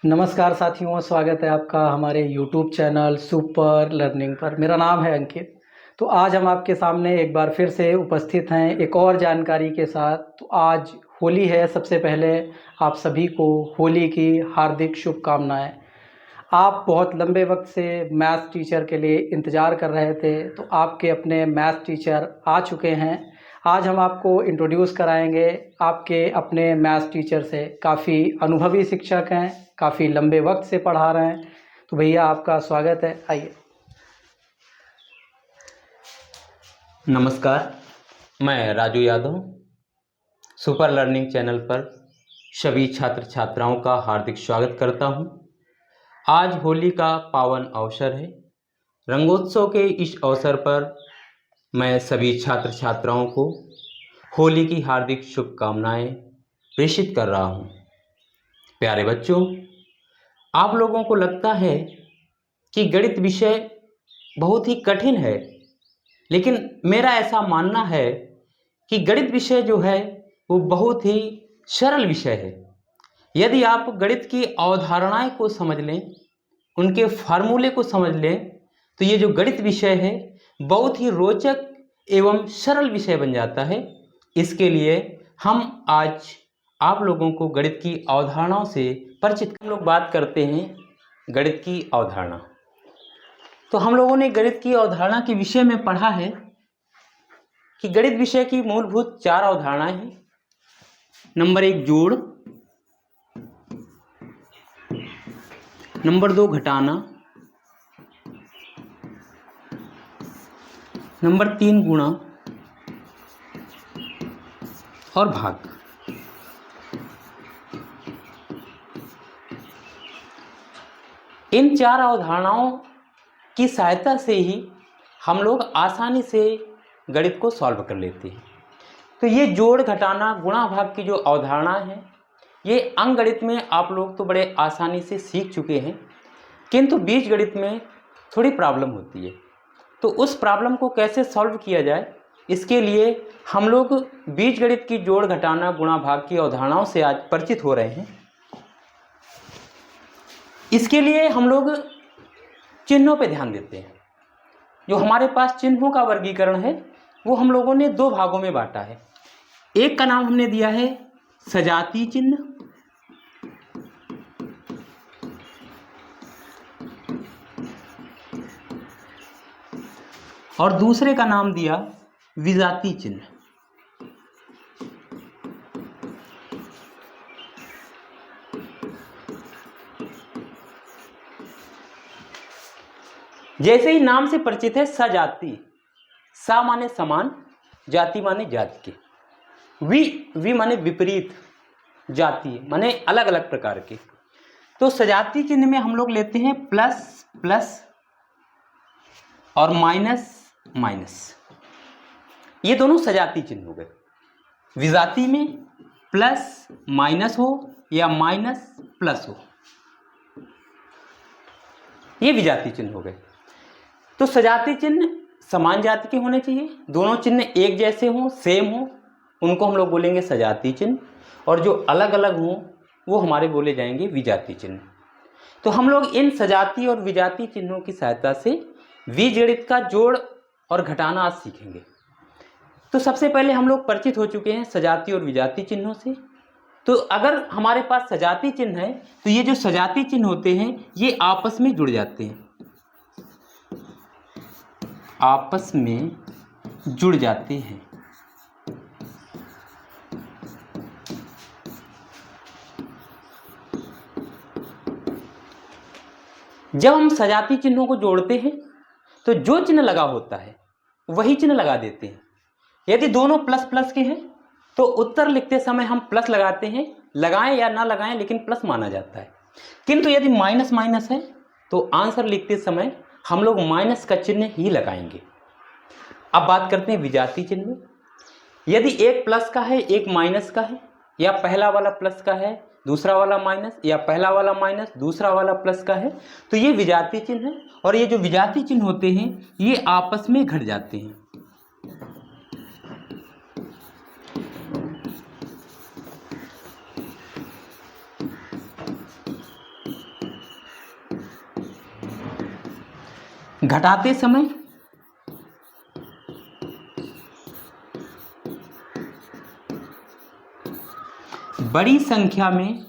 नमस्कार साथियों, स्वागत है आपका हमारे यूट्यूब चैनल सुपर लर्निंग पर। मेरा नाम है अंकित। तो आज हम आपके सामने एक बार फिर से उपस्थित हैं एक और जानकारी के साथ। तो आज होली है। सबसे पहले आप सभी को होली की हार्दिक शुभकामनाएं। आप बहुत लंबे वक्त से मैथ्स टीचर के लिए इंतज़ार कर रहे थे, तो आपके अपने मैथ्स टीचर आ चुके हैं। आज हम आपको इंट्रोड्यूस कराएंगे आपके अपने मैथ्स टीचर से। काफ़ी अनुभवी शिक्षक हैं, काफ़ी लंबे वक्त से पढ़ा रहे हैं। तो भैया आपका स्वागत है, आइए। नमस्कार, मैं Raju Yadav super learning channel पर सभी छात्र छात्राओं का हार्दिक स्वागत करता हूं। आज होली का पावन अवसर है। रंगोत्सव के इस अवसर पर मैं सभी छात्र छात्राओं को होली की हार्दिक शुभकामनाएं प्रेषित कर रहा हूं। प्यारे बच्चों, आप लोगों को लगता है कि गणित विषय बहुत ही कठिन है, लेकिन मेरा ऐसा मानना है कि गणित विषय जो है वो बहुत ही सरल विषय है। यदि आप गणित की अवधारणाएं को समझ लें, उनके फार्मूले को समझ लें, तो ये जो गणित विषय है बहुत ही रोचक एवं सरल विषय बन जाता है। इसके लिए हम आज आप लोगों को गणित की अवधारणाओं से परिचित हम लोग बात करते हैं। गणित की अवधारणा, तो हम लोगों ने गणित की अवधारणा के विषय में पढ़ा है कि गणित विषय की मूलभूत 4 अवधारणाएं हैं। नंबर 1 जोड़, नंबर 2 घटाना, नंबर 3 गुणा और भाग। इन 4 अवधारणाओं की सहायता से ही हम लोग आसानी से गणित को सॉल्व कर लेते हैं। तो ये जोड़, घटाना, गुणा, भाग की जो अवधारणा है, ये अंकगणित में आप लोग तो बड़े आसानी से सीख चुके हैं, किंतु बीजगणित में थोड़ी प्रॉब्लम होती है। तो उस प्रॉब्लम को कैसे सॉल्व किया जाए, इसके लिए हम लोग बीजगणित की जोड़, घटाना, गुणा, भाग की अवधारणाओं से आज परिचित हो रहे हैं। इसके लिए हम लोग चिन्हों पे ध्यान देते हैं। जो हमारे पास चिन्हों का वर्गीकरण है वो हम लोगों ने 2 भागों में बांटा है। एक का नाम हमने दिया है सजातीय चिन्ह, और दूसरे का नाम दिया विजातीय चिन्ह। जैसे ही नाम से परिचित है, सजातीय, सा माने समान, जाति माने जाति के, वी माने विपरीत, जातीय माने अलग अलग प्रकार के। तो सजातीय चिन्ह में हम लोग लेते हैं प्लस प्लस और माइनस माइनस, ये दोनों सजातीय चिन्ह हो गए। विजातीय में प्लस माइनस हो या माइनस प्लस हो, ये विजातीय चिन्ह हो गए। तो सजातीय चिन्ह समान जाति के होने चाहिए, दोनों चिन्ह एक जैसे हों, सेम हो, उनको हम लोग बोलेंगे सजातीय चिन्ह, और जो अलग अलग हों वो हमारे बोले जाएंगे विजातीय चिन्ह। तो हम लोग इन सजातीय और विजातीय चिन्हों की सहायता से बीजगणित का जोड़ और घटाना आज सीखेंगे। तो सबसे पहले हम लोग परिचित हो चुके हैं सजातीय और विजातीय चिन्हों से। तो अगर हमारे पास सजातीय चिन्ह है तो ये जो सजातीय चिन्ह होते हैं ये आपस में जुड़ जाते हैं, आपस में जुड़ जाते हैं। जब हम सजातीय चिन्हों को जोड़ते हैं तो जो चिन्ह लगा होता है वही चिन्ह लगा देते हैं। यदि दोनों प्लस प्लस के हैं तो उत्तर लिखते समय हम प्लस लगाते हैं, लगाएं या ना लगाएं लेकिन प्लस माना जाता है। किंतु यदि माइनस माइनस है तो आंसर लिखते समय हम लोग माइनस का चिन्ह ही लगाएंगे। अब बात करते हैं विजातीय चिन्ह। यदि एक प्लस का है एक माइनस का है, या पहला वाला प्लस का है दूसरा वाला माइनस, या पहला वाला माइनस दूसरा वाला प्लस का है, तो ये विजातीय चिन्ह है। और ये जो विजातीय चिन्ह होते हैं ये आपस में घट जाते हैं। घटाते समय बड़ी संख्या में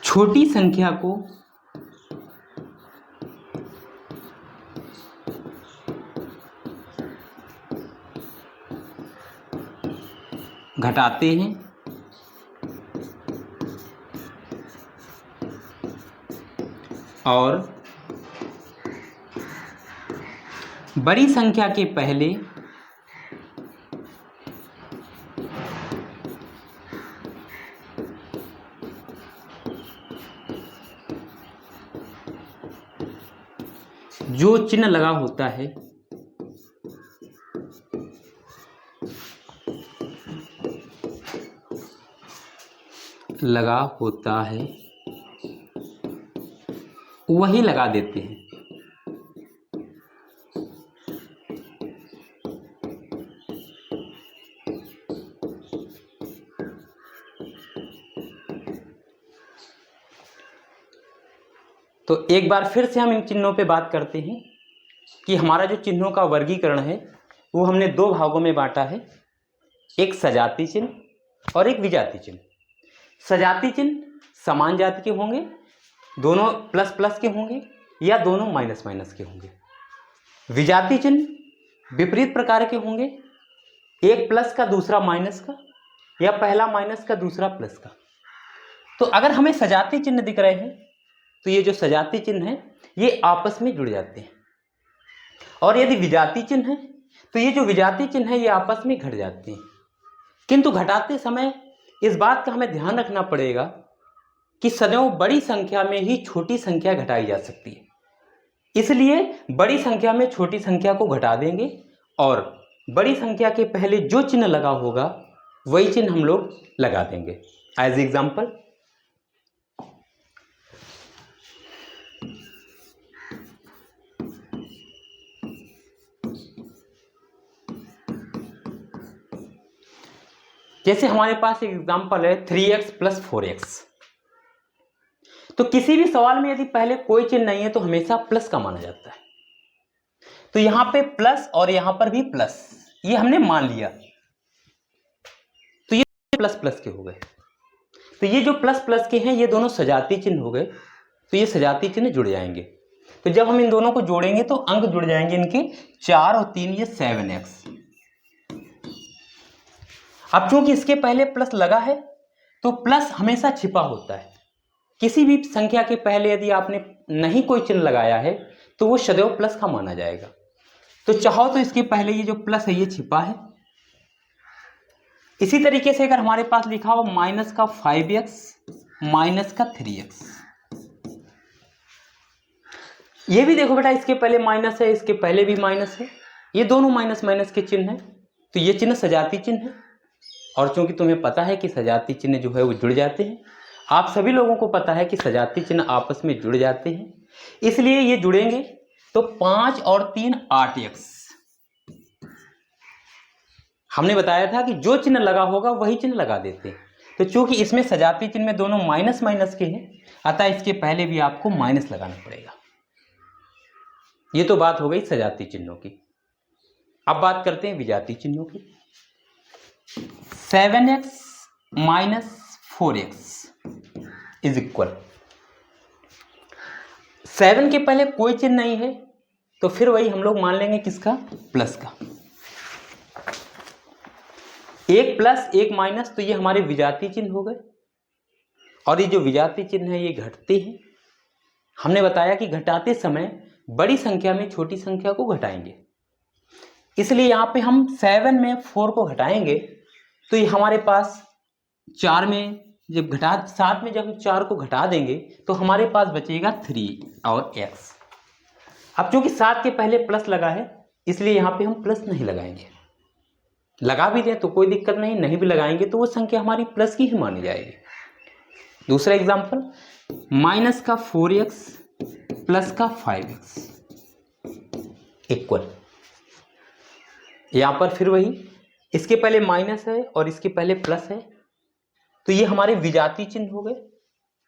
छोटी संख्या को घटाते हैं और बड़ी संख्या के पहले जो चिन्ह लगा होता है वही लगा देते हैं। तो एक बार फिर से हम इन चिन्हों पे बात करते हैं कि हमारा जो चिन्हों का वर्गीकरण है वो हमने दो भागों में बांटा है, एक सजाती चिन्ह और एक विजाती चिन्ह। सजाती चिन्ह समान जाति के होंगे, दोनों प्लस प्लस के होंगे या दोनों माइनस माइनस के होंगे। विजाती चिन्ह विपरीत प्रकार के होंगे, एक प्लस का दूसरा माइनस का या पहला माइनस का दूसरा प्लस का। तो अगर हमें सजाती चिन्ह दिख रहे हैं तो ये जो सजाती चिन्ह है ये आपस में जुड़ जाते हैं, और यदि विजाती चिन्ह है तो ये जो विजाती चिन्ह है ये आपस में घट जाते हैं। किंतु घटाते समय इस बात का हमें ध्यान रखना पड़ेगा कि सदैव बड़ी संख्या में ही छोटी संख्या घटाई जा सकती है, इसलिए बड़ी संख्या में छोटी संख्या को घटा देंगे और बड़ी संख्या के पहले जो चिन्ह लगा होगा वही चिन्ह हम लोग लगा देंगे। एज एग्जाम्पल, जैसे हमारे पास एक एग्जाम्पल है 3x + 4x। तो किसी भी सवाल में यदि पहले कोई चिन्ह नहीं है तो हमेशा प्लस का माना जाता है। तो यहां पे प्लस और यहां पर भी प्लस, ये हमने मान लिया, तो ये प्लस प्लस के हो गए। तो ये जो प्लस प्लस के हैं ये दोनों सजाती चिन्ह हो गए, तो ये सजाती चिन्ह जुड़ जाएंगे। तो जब हम इन दोनों को जोड़ेंगे तो अंक जुड़ जाएंगे इनके 4 और 3, ये 7x। अब चूंकि इसके पहले प्लस लगा है तो प्लस हमेशा छिपा होता है। किसी भी संख्या के पहले यदि आपने नहीं कोई चिन्ह लगाया है तो वो सदैव प्लस का माना जाएगा। तो चाहो तो इसके पहले ये जो प्लस है ये छिपा है। इसी तरीके से अगर हमारे पास लिखा हो -5x -3x, ये भी देखो बेटा, इसके पहले माइनस है, इसके पहले भी माइनस है, ये दोनों माइनस माइनस के चिन्ह हैं, तो ये चिन्ह सजाती चिन्ह है। और चूंकि तुम्हें पता है कि सजाती चिन्ह जो है वो जुड़ जाते हैं, आप सभी लोगों को पता है कि सजाती चिन्ह आपस में जुड़ जाते हैं, इसलिए ये जुड़ेंगे। तो 5 और 3 8x। हमने बताया था कि जो चिन्ह लगा होगा वही चिन्ह लगा देते हैं। तो चूंकि इसमें सजाती चिन्ह में दोनों माइनस माइनस के हैं, अतः इसके पहले भी आपको माइनस लगाना पड़ेगा। ये तो बात हो गई सजाती चिन्हों की। अब बात करते हैं विजाती चिन्हों की। 7x - 4x = 7 के पहले कोई चिन्ह नहीं है तो फिर वही हम लोग मान लेंगे किसका, प्लस का। एक प्लस एक माइनस, तो ये हमारे विजाती चिन्ह हो गए। और ये जो विजाती चिन्ह है ये घटते हैं। हमने बताया कि घटाते समय बड़ी संख्या में छोटी संख्या को घटाएंगे, इसलिए यहां पे हम 7 में 4 को घटाएंगे तो ये हमारे पास 4 में जब 7 में जब हम 4 को घटा देंगे तो हमारे पास बचेगा 3 और x। अब चूंकि 7 के पहले प्लस लगा है इसलिए यहाँ पे हम प्लस नहीं लगाएंगे। लगा भी दें तो कोई दिक्कत नहीं, नहीं भी लगाएंगे तो वो संख्या हमारी प्लस की ही मानी जाएगी। दूसरा एग्जाम्पल, -4x + 5x = यहाँ पर फिर वही, इसके पहले माइनस है और इसके पहले प्लस है, तो ये हमारे विजातीय चिन्ह हो गए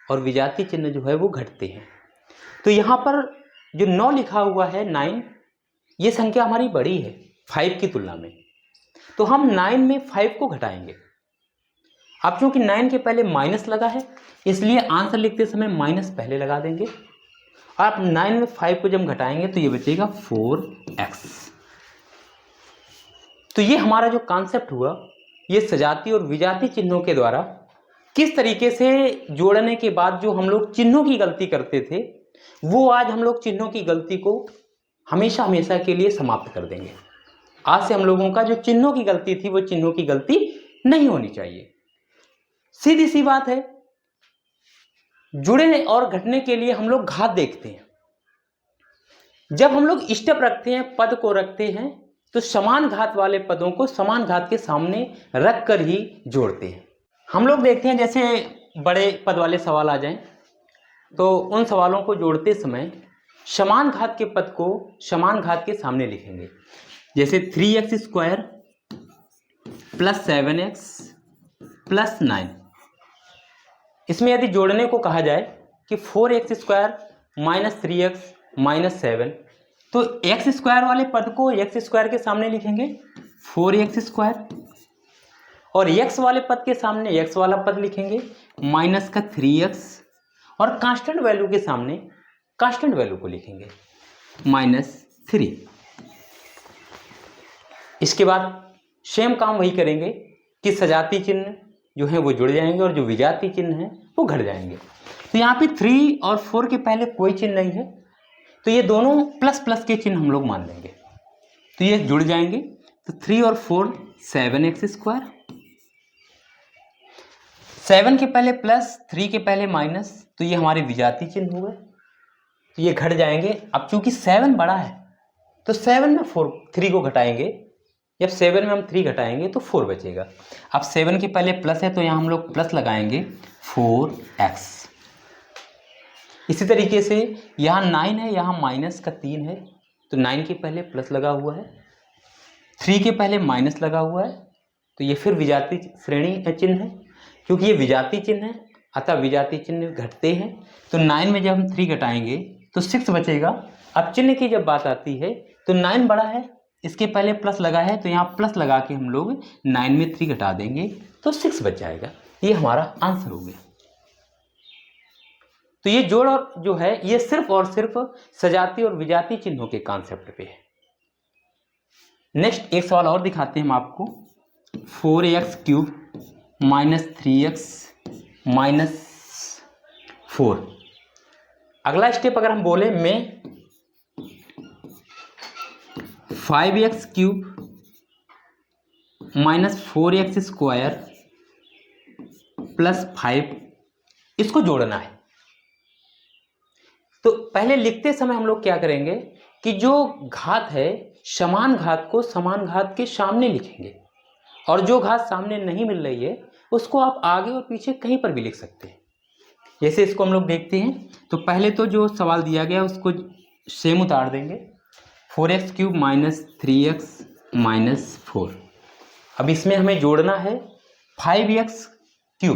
और विजातीय चिन्ह जो है वो घटते हैं। तो यहाँ पर जो 9 लिखा हुआ है 9, ये संख्या हमारी बड़ी है 5 की तुलना में, तो हम 9 में 5 को घटाएंगे। अब चूंकि 9 के पहले माइनस लगा है इसलिए आंसर लिखते समय माइनस पहले लगा देंगे। आप 9 में 5 को जब घटाएंगे तो ये बचेगा 4x। तो ये हमारा जो कॉन्सेप्ट हुआ, ये सजातीय और विजातीय चिन्हों के द्वारा किस तरीके से जोड़ने के बाद जो हम लोग चिन्हों की गलती करते थे, वो आज हम लोग चिन्हों की गलती को हमेशा हमेशा के लिए समाप्त कर देंगे। आज से हम लोगों का जो चिन्हों की गलती थी वो चिन्हों की गलती नहीं होनी चाहिए। सीधी सी बात है, जुड़े और घटने के लिए हम लोग घात देखते हैं। जब हम लोग स्टेप रखते हैं, पद को रखते हैं, तो समान घात वाले पदों को समान घात के सामने रख कर ही जोड़ते हैं। हम लोग देखते हैं जैसे बड़े पद वाले सवाल आ जाएं तो उन सवालों को जोड़ते समय समान घात के पद को समान घात के सामने लिखेंगे। जैसे 3x² + 7x + 9। इसमें यदि जोड़ने को कहा जाए कि 4x² - 3x - 7, तो x² वाले पद को x² के सामने लिखेंगे 4x², और x वाले पद के सामने x वाला पद लिखेंगे -3x, और कांस्टेंट वैल्यू के सामने कांस्टेंट वैल्यू को लिखेंगे -3। इसके बाद सेम काम वही करेंगे कि सजातीय चिन्ह जो है वो जुड़ जाएंगे और जो विजातीय चिन्ह है वो घट जाएंगे। तो यहाँ पे 3 और 4 के पहले कोई चिन्ह नहीं है, तो ये दोनों प्लस प्लस के चिन्ह हम लोग मान लेंगे, तो ये जुड़ जाएंगे। तो 3 और 4 7x², 7 के पहले प्लस 3 के पहले माइनस, तो ये हमारे विजातीय चिन्ह हो गए, तो ये घट जाएंगे। अब चूंकि 7 बड़ा है तो 7 में 3 को घटाएंगे, जब 7 में हम 3 घटाएंगे तो 4 बचेगा। अब 7 के पहले प्लस है तो यहाँ हम लोग प्लस लगाएंगे 4x। इसी तरीके से यहाँ 9 है, यहाँ -3 है, तो 9 के पहले प्लस लगा हुआ है, 3 के पहले माइनस लगा हुआ है, तो ये फिर विजातीय श्रेणी चिन्ह है। क्योंकि ये विजातीय चिन्ह है अतः विजातीय चिन्ह घटते हैं, तो 9 में जब हम 3 घटाएंगे तो 6 बचेगा। अब चिन्ह की जब बात आती है तो 9 बड़ा है, इसके पहले प्लस लगा है, तो यहाँ प्लस लगा के हम लोग 9 में 3 घटा देंगे तो 6 बच जाएगा। ये हमारा आंसर हो गया। तो ये जोड़ और जो है ये सिर्फ और सिर्फ सजातीय और विजातीय चिन्हों के कॉन्सेप्ट पे है। नेक्स्ट एक सवाल और दिखाते हैं हम आपको। 4x³ - 3x - 4। अगला स्टेप अगर हम बोले में 5x³ - 4x² + 5, इसको जोड़ना है। तो पहले लिखते समय हम लोग क्या करेंगे कि जो घात है समान घात को समान घात के सामने लिखेंगे, और जो घात सामने नहीं मिल रही है उसको आप आगे और पीछे कहीं पर भी लिख सकते हैं। जैसे इसको हम लोग देखते हैं, तो पहले तो जो सवाल दिया गया उसको सेम उतार देंगे, 4x³ - 3x - 4। अब इसमें हमें जोड़ना है 5x³,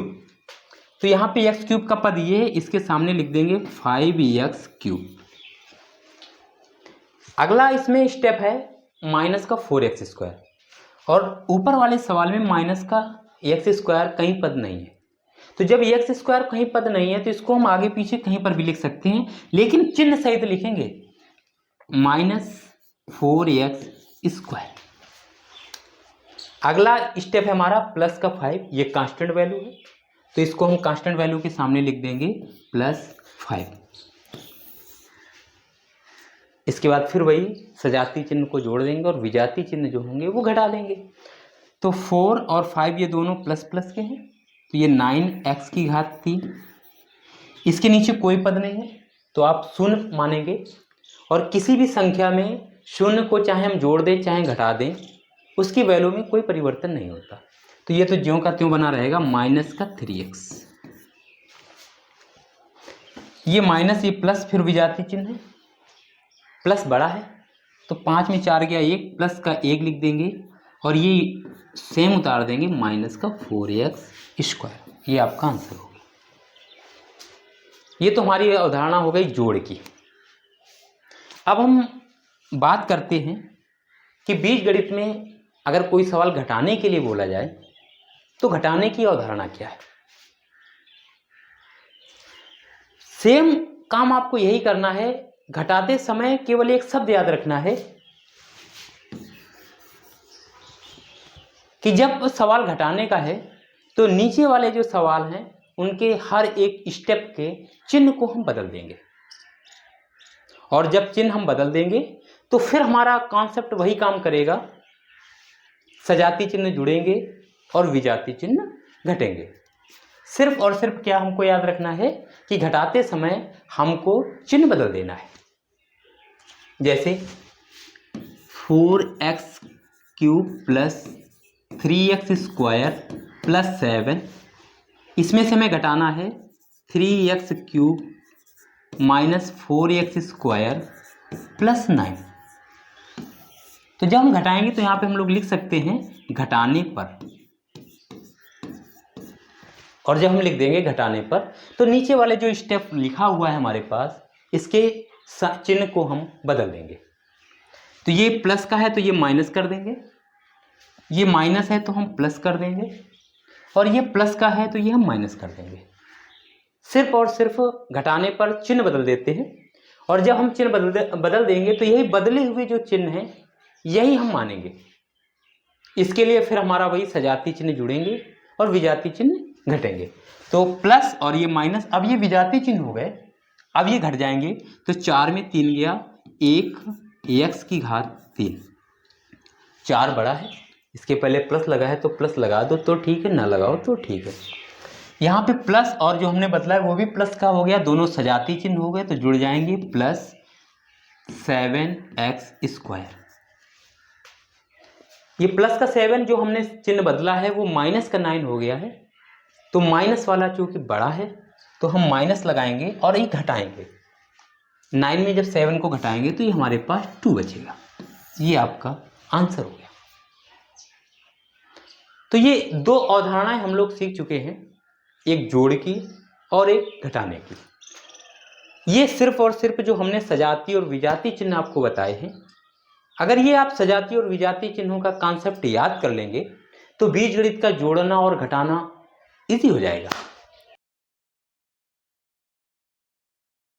तो यहाँ पे x³ का पद ये है, इसके सामने लिख देंगे 5x³। अगला इसमें स्टेप है माइनस का 4x², और ऊपर वाले सवाल में माइनस का x² कहीं पद नहीं है, तो जब x² कहीं पद नहीं है तो इसको हम आगे पीछे कहीं पर भी लिख सकते हैं, लेकिन चिन्ह सहित लिखेंगे -4x²। अगला स्टेप है हमारा प्लस का 5, ये कांस्टेंट वैल्यू है, तो इसको हम कांस्टेंट वैल्यू के सामने लिख देंगे +5। इसके बाद फिर वही सजातीय चिन्ह को जोड़ देंगे और विजातीय चिन्ह जो होंगे वो घटा देंगे। तो 4 और 5 ये दोनों प्लस प्लस के हैं, तो ये 9x की घात थी, इसके नीचे कोई पद नहीं है तो आप शून्य मानेंगे, और किसी भी संख्या में शून्य को चाहे हम जोड़ दें चाहे घटा दें उसकी वैल्यू में कोई परिवर्तन नहीं होता, तो ये तो ज्यों का त्यों बना रहेगा -3x। ये माइनस, ये प्लस, फिर विजातीय चिन्ह है, प्लस बड़ा है तो 5 में 4 गया 1, प्लस का 1 लिख देंगे और ये सेम उतार देंगे -4x²। ये आपका आंसर होगा। ये तो हमारी अवधारणा हो गई जोड़ की। अब हम बात करते हैं कि बीजगणित में अगर कोई सवाल घटाने के लिए बोला जाए तो घटाने की अवधारणा क्या है। सेम काम आपको यही करना है। घटाते समय केवल एक शब्द याद रखना है कि जब सवाल घटाने का है तो नीचे वाले जो सवाल हैं उनके हर एक स्टेप के चिन्ह को हम बदल देंगे, और जब चिन्ह हम बदल देंगे तो फिर हमारा कॉन्सेप्ट वही काम करेगा। सजाती चिन्ह जुड़ेंगे और विजाती चिन्ह घटेंगे। सिर्फ और सिर्फ क्या हमको याद रखना है कि घटाते समय हमको चिन्ह बदल देना है। जैसे 4x cube plus 3x square plus 7, इसमें से हमें घटाना है 3x cube minus 4x square plus 9। तो जब हम घटाएंगे तो यहाँ पे हम लोग लिख सकते हैं घटाने पर, और जब हम लिख देंगे घटाने पर तो नीचे वाले जो स्टेप लिखा हुआ है हमारे पास इसके चिन्ह को हम बदल देंगे। तो ये प्लस का है तो ये माइनस कर देंगे, ये माइनस है तो हम प्लस कर देंगे, और ये प्लस का है तो ये हम माइनस कर देंगे। सिर्फ और सिर्फ घटाने पर चिन्ह बदल देते हैं, और जब हम चिन्ह बदल देंगे तो यही बदले हुए जो चिन्ह हैं यही हम मानेंगे। इसके लिए फिर हमारा वही सजाती चिन्ह जुड़ेंगे और विजाती चिन्ह घटेंगे। तो प्लस और ये माइनस, अब ये विजाती चिन्ह हो गए, अब ये घट जाएंगे। तो 4 में 3 गया, 1 x की घात 3। 4 बड़ा है, इसके पहले प्लस लगा है तो प्लस लगा दो तो ठीक है, ना लगाओ तो ठीक है। यहाँ पे प्लस और जो हमने बदला है वो भी प्लस का हो गया, दोनों सजाती चिन्ह हो गए तो जुड़ जाएंगे, प्लस 7x स्क्वायर। ये प्लस का 7 जो हमने चिन्ह बदला है वो माइनस का 9 हो गया है। तो माइनस वाला चूंकि बड़ा है तो हम माइनस लगाएंगे और ये घटाएंगे। 9 में जब 7 को घटाएंगे तो ये हमारे पास 2 बचेगा। ये आपका आंसर हो गया। तो ये दो अवधारणाएं हम लोग सीख चुके हैं, एक जोड़ की और एक घटाने की। ये सिर्फ और सिर्फ जो हमने सजाती और विजाती चिन्ह आपको बताए हैं, अगर ये आप सजाती और विजाती चिन्हों का कॉन्सेप्ट याद कर लेंगे तो बीजगणित का जोड़ना और घटाना इजी हो जाएगा।